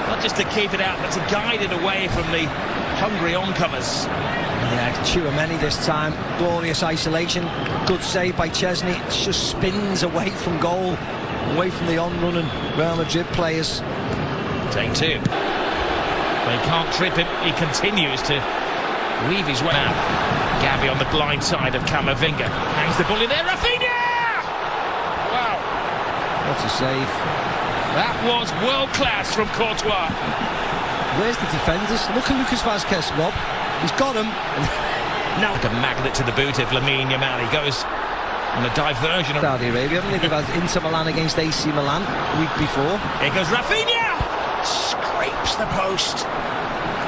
Not just to keep it out, but to guide it away from the hungry oncomers. Yeah, Tchouaméni this time. Glorious isolation. Good save by Chesney. It just spins away from goal, away from the on-running Real Madrid players. Take two. They can't trip him. He continues to weave his way out. Gavi on the blind side of Camavinga. Hangs the ball in there. Rafinha! Wow. What a save. That was world class from Courtois. Where's the defenders? Look at Lucas Vazquez, Rob. He's got him. Now like a magnet to the boot of Lamine Yamal. He goes on a diversion of Saudi Arabia, haven't they? They've had Inter Milan against AC Milan the week before. Here goes Rafinha! Scrapes the post.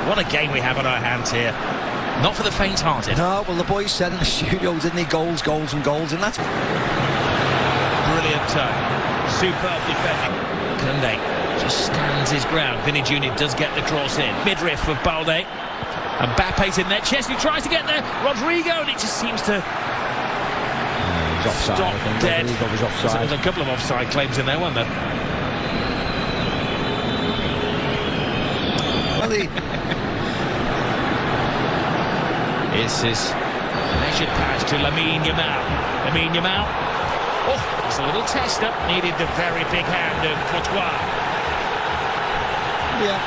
What a game we have on our hands here. Not for the faint-hearted. No, well, the boys said in the studio, didn't they? Goals, goals and goals, and that's... Brilliant turn. Superb defending. Koundé just stands his ground. Vinny Jr. does get the cross in. Midriff of Balde. And Mbappe's in there. Chesney tries to get there. Rodrigo, and it just seems to... he's offside, stop I think. dead. Rodrigo was offside. There's a couple of offside claims in there, weren't there? This is measured pass to Lamine Yamal. Lamine Yamal. Oh, it's a little tester. Needed the very big hand of Courtois. Yeah,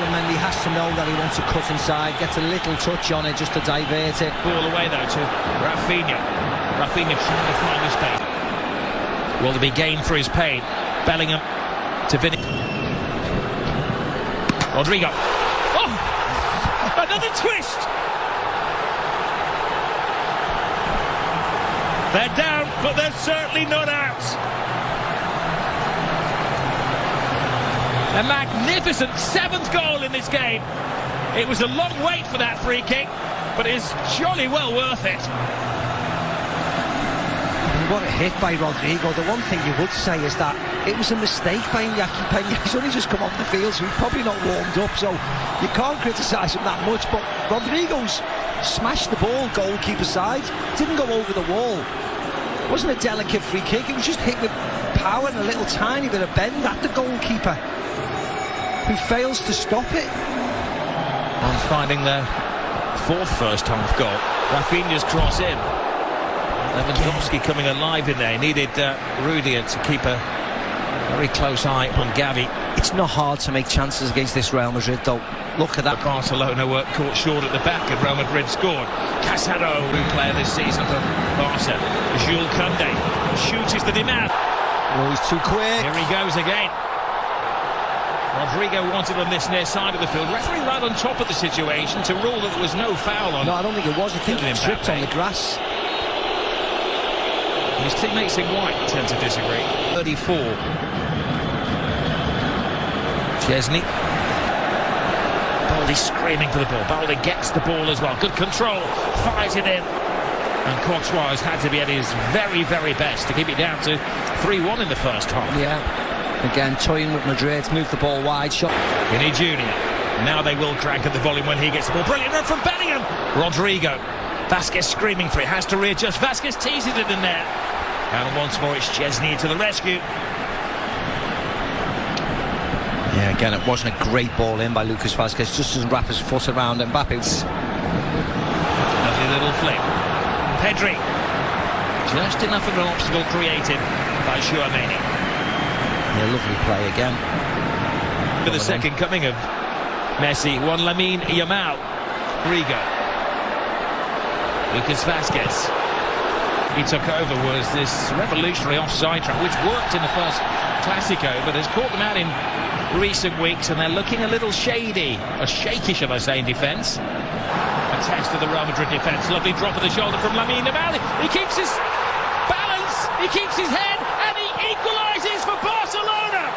Mendy has to know that he wants to cut inside, gets a little touch on it just to divert it. Ball away though to Rafinha. Rafinha trying to find the space. Will there be gain for his pain? Bellingham to Vinny. Rodrigo. Oh! Another twist! They're down, but they're certainly not out. A magnificent 7th goal in this game. It was a long wait for that free kick, but it's jolly well worth it. What a hit by Rodrigo. The one thing you would say is that it was a mistake by Iñaki Peña. He's only just come off the field, so he's probably not warmed up, so you can't criticise him that much, but Rodrigo's smashed the ball goalkeeper side. Didn't go over the wall. It wasn't a delicate free kick, it was just hit with power and a little tiny bit of bend at the goalkeeper, who fails to stop it. And finding their 4th first-half goal. Rafinha's cross in. Lewandowski coming alive in there. He needed Rudiger to keep a very close eye on Gavi. It's not hard to make chances against this Real Madrid, though. Look at that. Barcelona were caught short at the back, and Real Madrid scored. Casado, new player this season for Barca. Jules Koundé. Shoot is the demand. Oh, he's too quick. Here he goes again. Rodrigo wanted on this near side of the field. Referee right on top of the situation to rule that there was no foul on. No, I don't think it was. I think he tripped on the grass. His teammates in white tend to disagree. 34. Chesney. Balde screaming for the ball. Balde gets the ball as well. Good control. Fires it in. And Courtois has had to be at his very, very best to keep it down to 3-1 in the first half. Yeah. Again, toying with Madrid. Move the ball wide. Shot. Vinny Jr. Now they will crank at the volume when he gets the ball. Brilliant run from Bellingham. Rodrigo. Vasquez screaming for it. Has to readjust. Vasquez teases it in there. And once more it's Chesney to the rescue. Yeah, again, it wasn't a great ball in by Lucas Vazquez. Just doesn't wrap his foot around Mbappe. Lovely little flick. Pedri. Just enough of an obstacle created by Tchouaméni. Yeah, lovely play again. For the second coming of Messi, one Lamine Yamal. Rigo. Lucas Vazquez. He took over was this revolutionary offside trap, which worked in the first Clasico, but has caught them out in recent weeks, and they're looking a little shady, or shaky, shall I say, in defence. A test of the Real Madrid defence. Lovely drop of the shoulder from Lamine Yamal. He keeps his balance, he keeps his head, and he equalises for Barcelona.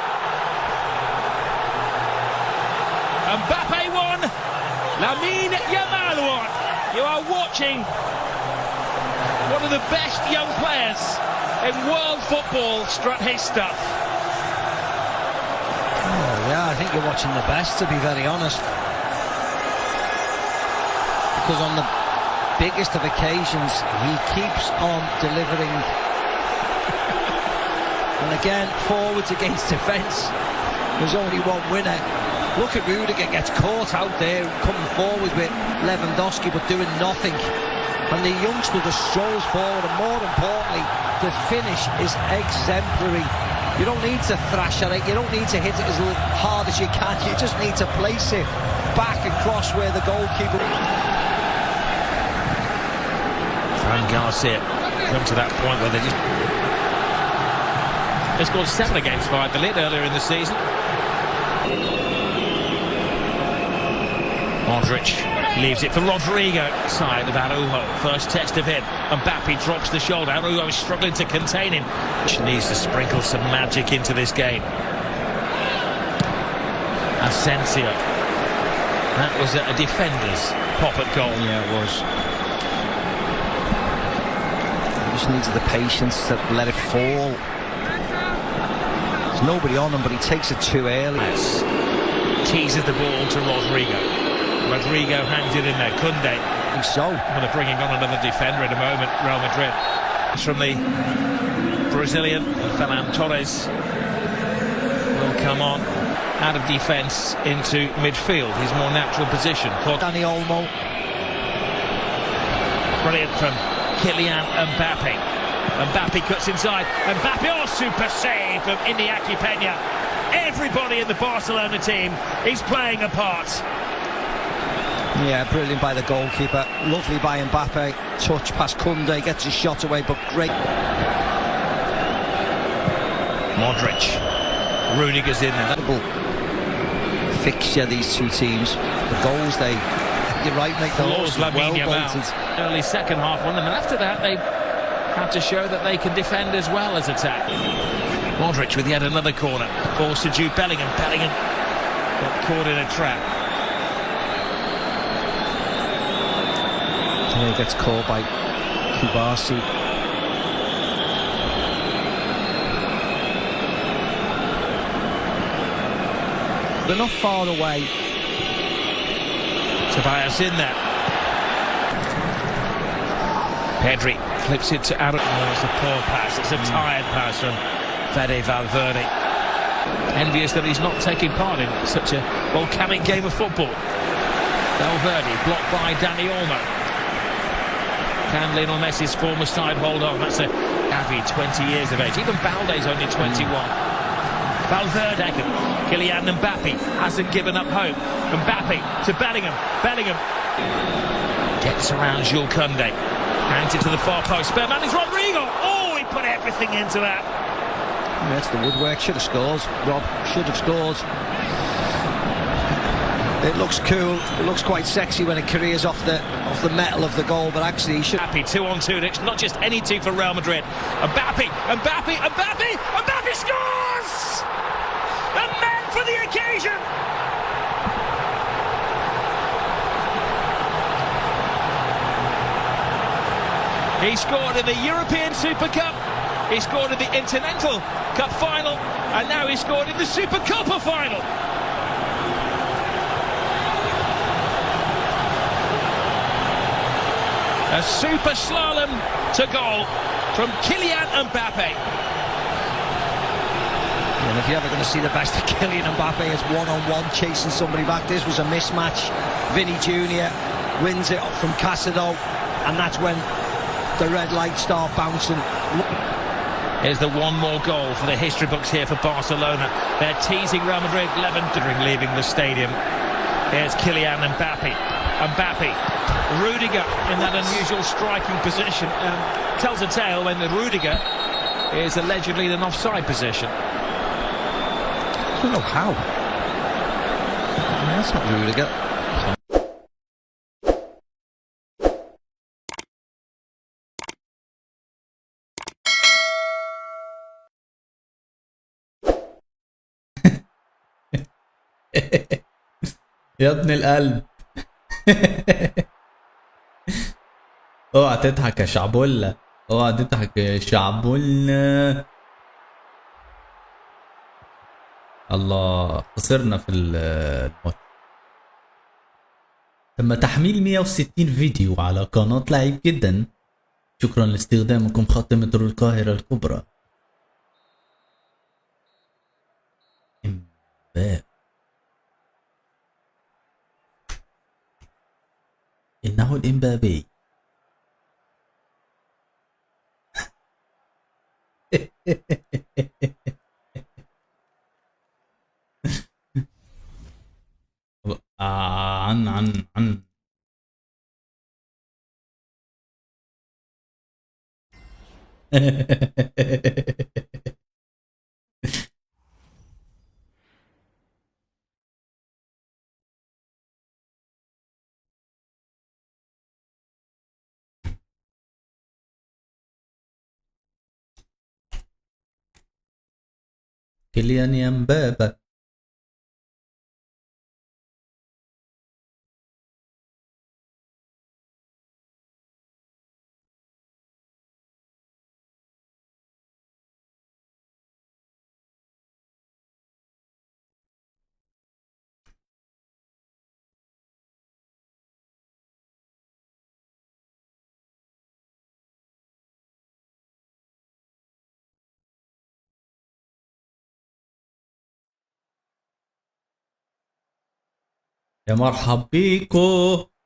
Mbappe won, Lamine Yamal won. You are watching one of the best young players in world football strut his stuff. Oh, yeah, I think you're watching the best, to be very honest. Because on the biggest of occasions, he keeps on delivering. And again, forwards against defence. There's only one winner. Look at Rudiger, gets caught out there, coming forward with Lewandowski, but doing nothing. And the youngster just strolls forward, and more importantly, the finish is exemplary. You don't need to thrash at it, you don't need to hit it as hard as you can, you just need to place it back across where the goalkeeper... Fran Garcia come to that point where they just... They scored 7 against Valladolid earlier in the season. Modric leaves it for Rodrigo, side of Araujo. First test of him. Mbappe drops the shoulder. Araujo is struggling to contain him. She needs to sprinkle some magic into this game. Asensio. That was a defender's pop-up goal. Yeah, it was. He just needs the patience to let it fall. There's nobody on him, but he takes it too early. Yes. Teases the ball to Rodrigo. Rodrigo hangs it in there. Koundé. So, Well, they're bringing on another defender in a moment, Real Madrid. It's from the Brazilian, Ferran Torres will come on out of defence into midfield, his more natural position. Dani Olmo. Brilliant from Kylian Mbappe. Mbappe cuts inside. Mbappe, oh, super save from Iñaki Peña. Everybody in the Barcelona team is playing a part. Yeah, brilliant by the goalkeeper. Lovely by Mbappe. Touch past Koundé, gets his shot away, but great. Modric. Rudiger's in there. Fixture, these two teams. The goals, you're right, mate. Floors Lamine Yamal. Early second half one, and then after that they've had to show that they can defend as well as attack. Modric with yet another corner. Balls to Jude Bellingham. Bellingham got caught in a trap. He gets caught by Kubasi. They're not far away. Tobias in there. Pedri flips it to Aaron. Oh, it's a poor pass. It's a tired pass from Fede Valverde. Envious that he's not taking part in such a volcanic game of football. Valverde blocked by Dani Olmo. Can Lionel Messi's former side hold on? That's a Gavi, 20 years of age. Even Balde's only 21. Valverde, Kylian Mbappe hasn't given up hope. Mbappe to Bellingham. Bellingham gets around Jules Koundé. Hands it to the far post. Spare man is Rodrigo. Oh, he put everything into that. Yeah, that's the woodwork. Should have scored, Rob. Should have scored. It looks cool. It looks quite sexy when it careers off the metal of the goal, but actually he should. Happy 2-on-2. It's not just any two for Real Madrid. Mbappe scores! A man for the occasion. He scored in the European Super Cup. He scored in the Intercontinental Cup final, and now he scored in the Super Copa final. A super slalom to goal from Kylian Mbappe. And if you're ever going to see the best of Kylian Mbappe, it's one-on-one chasing somebody back. This was a mismatch. Vinny Jr. wins it from Casado, and that's when the red lights start bouncing. Here's the one more goal for the history books here for Barcelona. They're teasing Real Madrid, Lewandowski leaving the stadium. Here's Kylian Mbappe. Rudiger in that unusual striking position. Tells a tale when the Rudiger is allegedly in an offside position. I don't know how. That's not Rudiger. يا ابن القلب. اوعى تضحك يا شعبولة، اوعى تضحك يا شعبولة. الله، خسرنا في الماتش. تم تحميل 160 فيديو على قناة لعيب جدا. شكرا لاستخدامكم خط مترو القاهرة الكبرى. امبابي إنه الإمبابي. عن كيليان امبابي. يا مرحب بيكو.